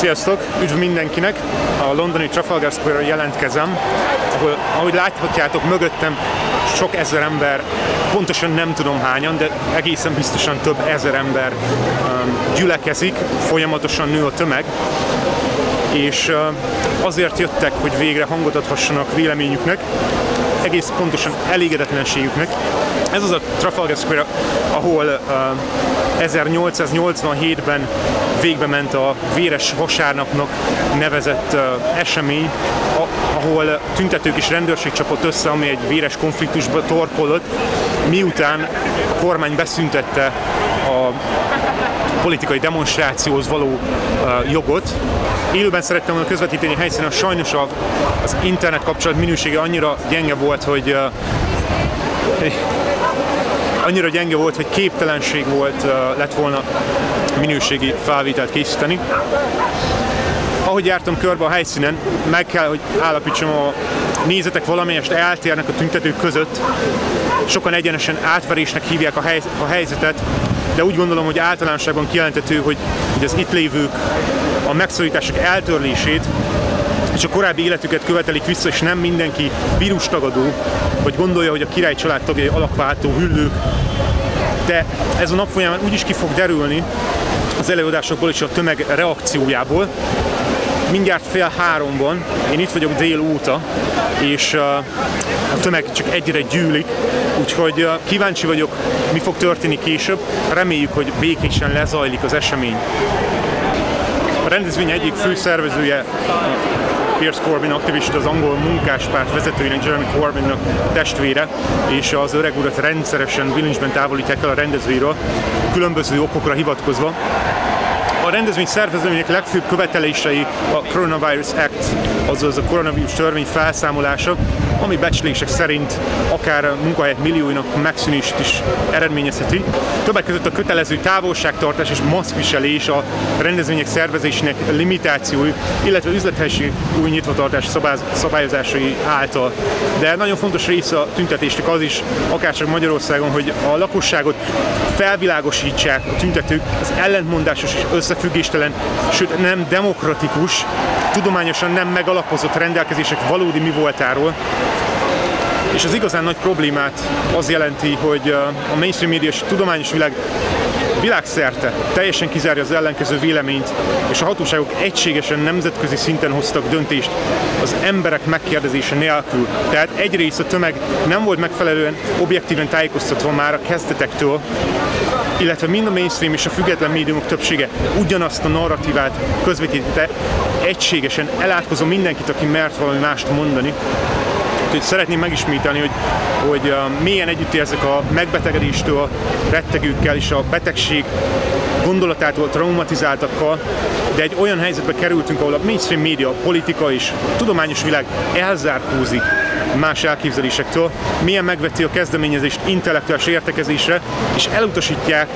Sziasztok! Üdv mindenkinek! A londoni Trafalgar Square-ra jelentkezem, ahol, ahogy láthatjátok, mögöttem sok ezer ember, pontosan nem tudom hányan, de egészen biztosan több ezer ember gyülekezik, folyamatosan nő a tömeg, és azért jöttek, hogy végre hangot adhassanak véleményüknek, egész pontosan elégedetlenségüknek. Ez az a Trafalgar Square, ahol 1887-ben végbe ment a Véres Vasárnapnak nevezett esemény, ahol tüntetők és rendőrség csapott össze, ami egy véres konfliktusba torkollott, miután a kormány beszüntette a politikai demonstrációhoz való jogot. Élőben szerettem volna közvetíteni helyszínen, sajnos az internet kapcsolat minősége annyira gyenge volt, hogy képtelenség lett volna minőségi felvételt készíteni. Ahogy jártam körbe a helyszínen, meg kell, hogy állapítsam, a nézetek valamelyest eltérnek a tüntetők között. Sokan egyenesen átverésnek hívják a helyzetet, de úgy gondolom, hogy általánosságban kijelentető, hogy az itt lévők a megszorítások eltörlését és a korábbi életüket követelik vissza, és nem mindenki vírustagadó, vagy gondolja, hogy a király család tagjai alakváltó hüllők. De ez a nap folyamán úgyis ki fog derülni az előadásokból és a tömeg reakciójából. Mindjárt 2:30, én itt vagyok délóta, és a tömeg csak egyre gyűlik, úgyhogy kíváncsi vagyok, mi fog történni később. Reméljük, hogy békésen lezajlik az esemény. A rendezvény egyik fő szervezője, Piers Corbyn aktivista, az angol munkáspárt vezetőjének, Jeremy Corbynnak testvére, és az öreg urat rendszeresen bilincsben távolítják el a rendezvényről, különböző okokra hivatkozva. A rendezvény szervezőinek legfőbb követelései a Coronavirus Act, azaz a koronavírus törvény felszámolása, ami becslések szerint akár munkahelyek millióinak megszűnését is eredményezheti. Többek között a kötelező távolságtartás és maszkviselés, a rendezvények szervezésének limitációi, illetve üzlethelyiségek új nyitvatartás szabályozásai által. De nagyon fontos része a tüntetésnek az is, akárcsak Magyarországon, hogy a lakosságot felvilágosítsák a tüntetők az ellentmondásos és összefüggéstelen, sőt nem demokratikus, tudományosan nem megalapozott rendelkezések valódi mi voltáról. És az igazán nagy problémát az jelenti, hogy a mainstream média és a tudományos világ világszerte teljesen kizárja az ellenkező véleményt, és a hatóságok egységesen nemzetközi szinten hoztak döntést az emberek megkérdezése nélkül. Tehát egyrészt a tömeg nem volt megfelelően objektíven tájékoztatva már a kezdetektől, illetve mind a mainstream és a független médiumok többsége ugyanazt a narratívát közvetítette, egységesen elátkozó mindenkit, aki mert valami mást mondani. Úgyhogy szeretném megismételni, hogy mélyen együtt érzek a megbetegedéstől, a rettegőkkel és a betegség gondolatától traumatizáltakkal, de egy olyan helyzetbe kerültünk, ahol a mainstream média, a politika és a tudományos világ elzárkózik más elképzelésektől, mélyen megveti a kezdeményezést intellektuális értekezésre, és elutasítják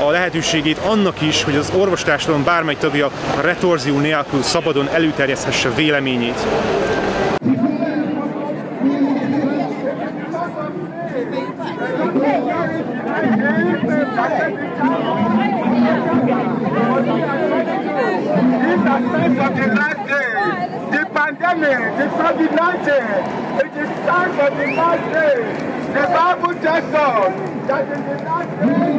a lehetőségét annak is, hogy az orvostársadalom bármely tagja a retorzió nélkül szabadon előterjeszthesse véleményét. The pandemic, the COVID-19, it is time for the last day. The Bible tells us that in the last day,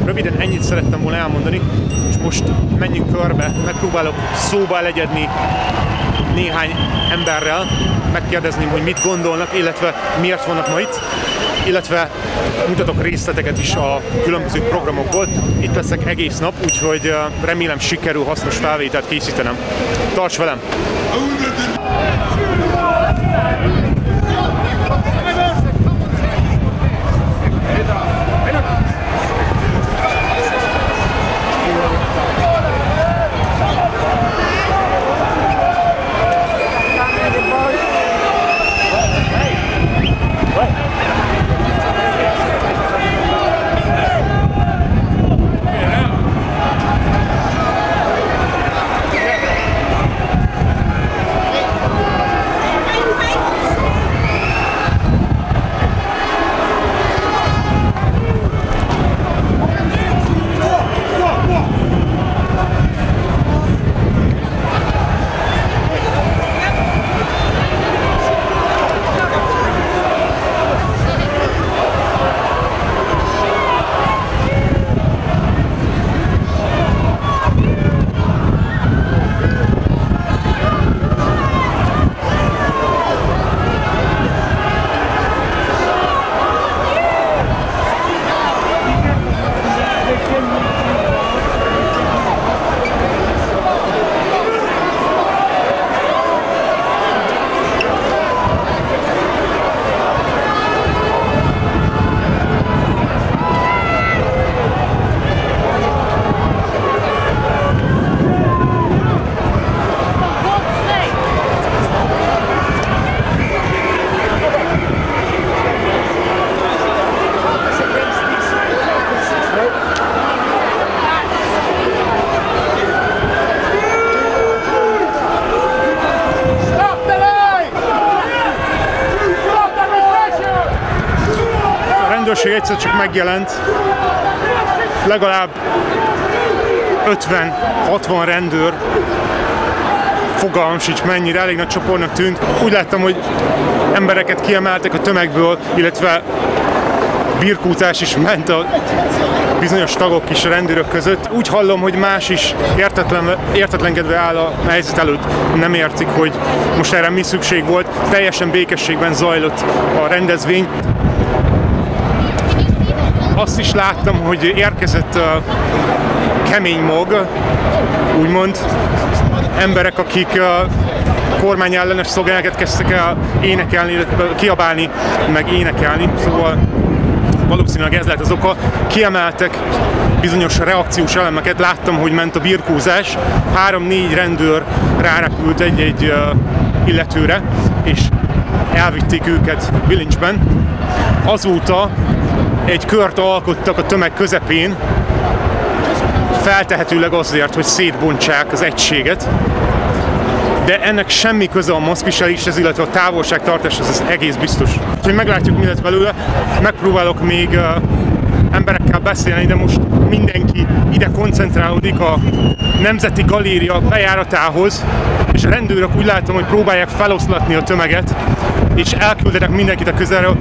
Röviden ennyit szerettem volna elmondani, és most menjünk körbe, megpróbálok szóba legyedni néhány emberrel, megkérdezném, hogy mit gondolnak, illetve miért vannak ma itt, illetve mutatok részleteket is a különböző programokból. Itt leszek egész nap, úgyhogy remélem sikerül hasznos felvételt készítenem. Tarts velem! rendőrség egyszer csak megjelent, legalább 50-60 rendőr, fogalmam sincs mennyire, elég nagy csoportnak tűnt. Úgy láttam, hogy embereket kiemeltek a tömegből, illetve birkózás is ment a bizonyos tagok is a rendőrök között. Úgy hallom, hogy más is értetlenkedve áll a helyzet előtt, nem értik, hogy most erre mi szükség volt. Teljesen békességben zajlott a rendezvény. Azt is láttam, hogy érkezett kemény mag, úgymond, emberek, akik kormányellenes szlogeneket kezdtek el énekelni, kiabálni, meg énekelni, szóval valószínűleg ez lehet az oka. Kiemeltek bizonyos reakciós elemeket, láttam, hogy ment a birkózás, 3-4 rendőr rárepült egy-egy illetőre, és elvitték őket bilincsben. Azóta egy kört alkottak a tömeg közepén, feltehetőleg azért, hogy szétbontsák az egységet, de ennek semmi köze a maszkviseléshez, illetve a távolságtartáshoz, ez egész biztos. Úgyhogy meglátjuk, mi lesz belőle. Megpróbálok még emberekkel beszélni, de most mindenki ide koncentrálódik a Nemzeti Galéria bejáratához, és a rendőrök úgy látom, hogy próbálják feloszlatni a tömeget, és elküldenek mindenkit a közelről.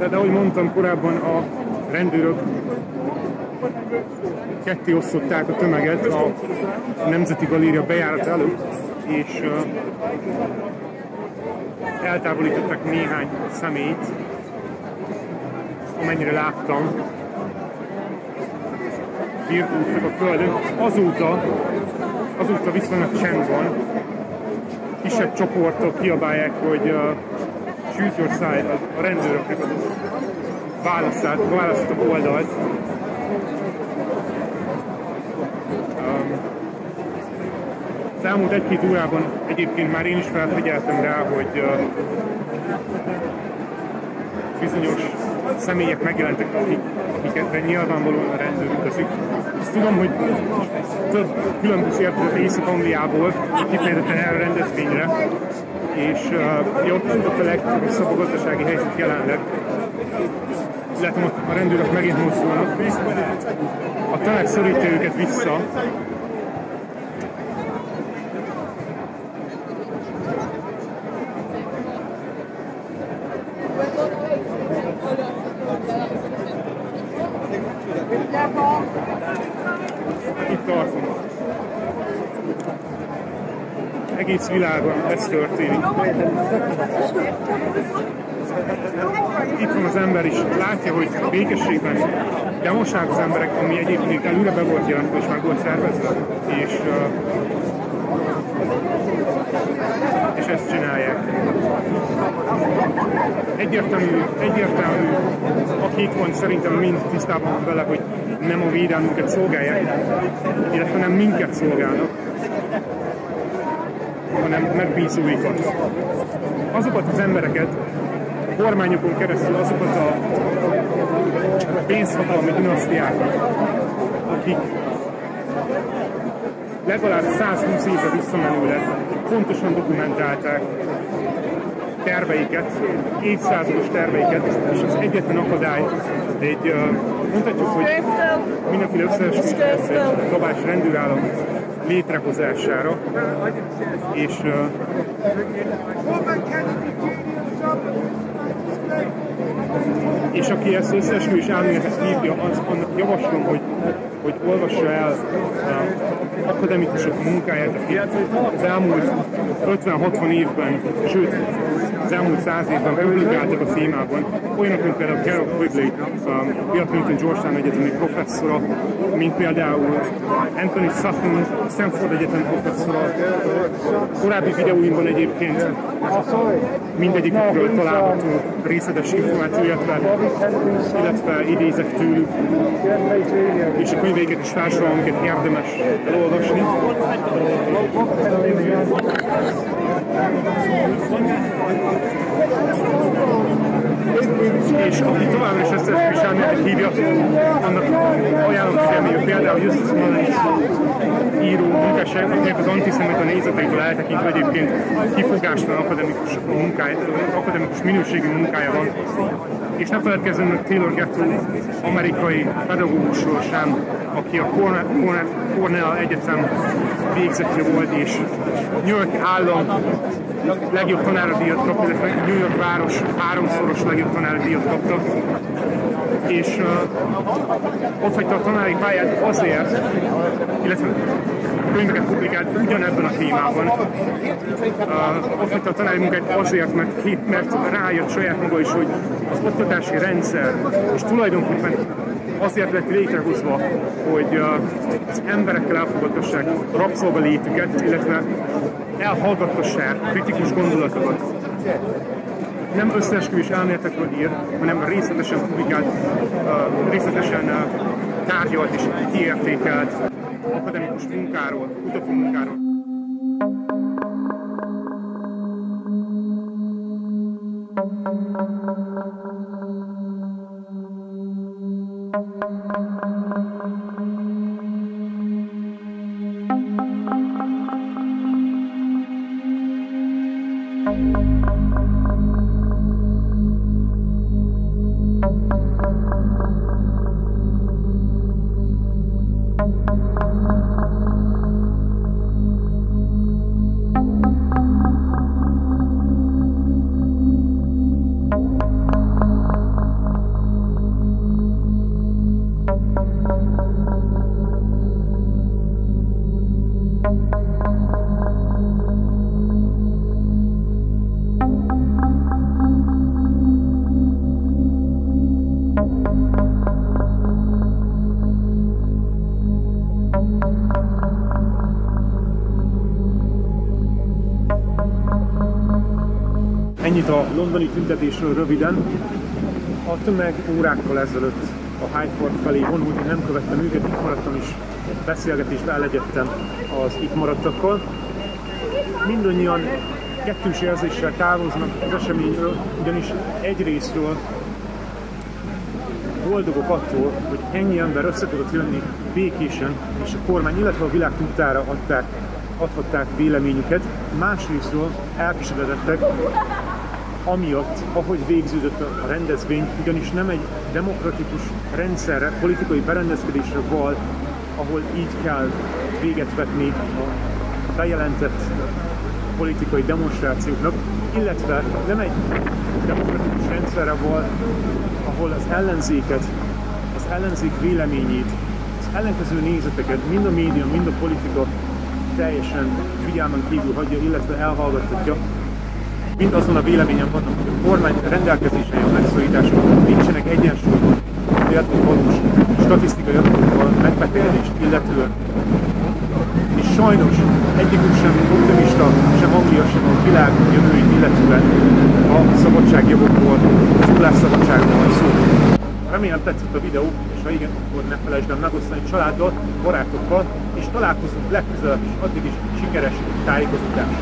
De ahogy mondtam korábban, a rendőrök ketté osztották a tömeget a Nemzeti Galéria bejárat előtt, és eltávolítottak néhány személyt, amennyire láttam, birkóztak a földön. Azóta viszonylag csend van, kisebb csoportok kiabálják, hogy choose your side, a rendőröknek választottak oldalt. Az elmúlt 1-2 órában egyébként már én is felfigyeltem rá, hogy bizonyos személyek megjelentek, akiket nyilvánvalóan a rendőr ütözik. Azt tudom, hogy több külön busz érkezett Észak-Angliából, kifejezetten erre a rendezvényre, és ott a legrosszabb a gazdasági helyzet jelenleg. Látom, hogy a rendőrök megint mozdulnak. A tömeg szorítja őket vissza. Itt tartunk. Egész világon ez történik. Itt van az ember is, látja, hogy békességben demonstrálnak az emberek, ami egyébként előre be volt jelentve és meg volt szervezve, és ezt csinálják. Egyértelmű, aki itt van, szerintem mind tisztában van vele, hogy nem a védelmünket szolgálják, illetve nem minket szolgálnak, hanem megbízóikat. Azokat az embereket, kormányokon keresztül azokat a pénzhatalmi dinasztiákat, akik legalább 120 évre visszamenőleg pontosan dokumentálták terveiket, évszázados terveiket, és az egyetlen akadály egy, mondhatjuk, hogy mindenféle összeesküvés globális rendőrállam létrehozására, és aki ezt összeesküvés elméletet hívja, annak javaslom, hogy olvassa el akademikusok munkáját, akik az elmúlt 50-60 évben, sőt, az elmúlt 100 évben publikáltak a témában. Olyanok, mint például Carol Quigley, Bill Clinton Georgetown Egyetemi professzora, mint például Anthony Sutton, Stanford Egyetem professzora. Korábbi videóinkban egyébként mindegyikről található részletes információ, illetve idézek tőlük, és a könyveiket és társadalmunkat érdemes elolvasni. És aki továbbra is ezt viselméletet hívja, annak ajánlom figyelni, hogy például Justus Malins író munkásságnak az antiszemita nézeteiből eltekintve egyébként kifogástalan akademikus minőségű munkája van. És ne feledkezzünk meg Taylor Gatto, amerikai pedagógusról sem, aki a Cornell Egyetem végzetje volt, és New York állam legjobb tanárdíjat kapta, illetve New York város 3-szoros legjobb tanárdíjat kapta. És ott hagyta a tanári pályát azért, illetve könyveket publikált ugyanebben a témában. Ott hagyta a tanári munkát azért, mert rájött saját maga is, hogy az oktatási rendszer, és tulajdonképpen azért lett létrehozva, hogy az emberekkel elfogadtassák rabszolgalétüket, illetve elhallgattassák kritikus gondolatokat. Nem összeesküvés elméletekről ír, hanem részletesen publikált, részletesen tárgyalt és kiértékelt akademikus munkáról, kutató munkáról. Ennyit a londoni tüntetésről röviden. A tömeg órákkal ezelőtt a Hyde Park felé vonult, én nem követtem őket, itt maradtam is, beszélgetésbe elegyedtem az itt maradtakkal. Mindannyian kettős érzéssel távoznak az eseményről, ugyanis egyrésztről boldogok attól, hogy ennyi ember össze tudott jönni békésen, és a kormány, illetve a világ tudtára adhatták véleményüket. Másrésztről elkeseredettek amiatt, ahogy végződött a rendezvény, ugyanis nem egy demokratikus rendszerre, politikai berendezkedésre val, ahol így kell véget vetni a bejelentett politikai demonstrációknak, illetve nem egy demokratikus rendszerre val, ahol az ellenzéket, az ellenzék véleményét, az ellenkező nézeteket mind a média, mind a politika teljesen figyelmen kívül hagyja, illetve elhallgattatja. Mind azon a véleményen vannak, hogy a kormány rendelkezésre a megszorítások nincsenek egyensúlyban illetve valós statisztikai adatokkal megbetegedést illetően. És sajnos egyikük sem optimista, sem Anglia, sem a világ jövőjét illetően a szabadságjogokról, a szólásszabadságról van szó. Remélem tetszett a videó, és ha igen, akkor ne felejtsd el megosztani családdal, barátokkal, és találkozunk legközelebb is, addig is sikeres tájékozódás!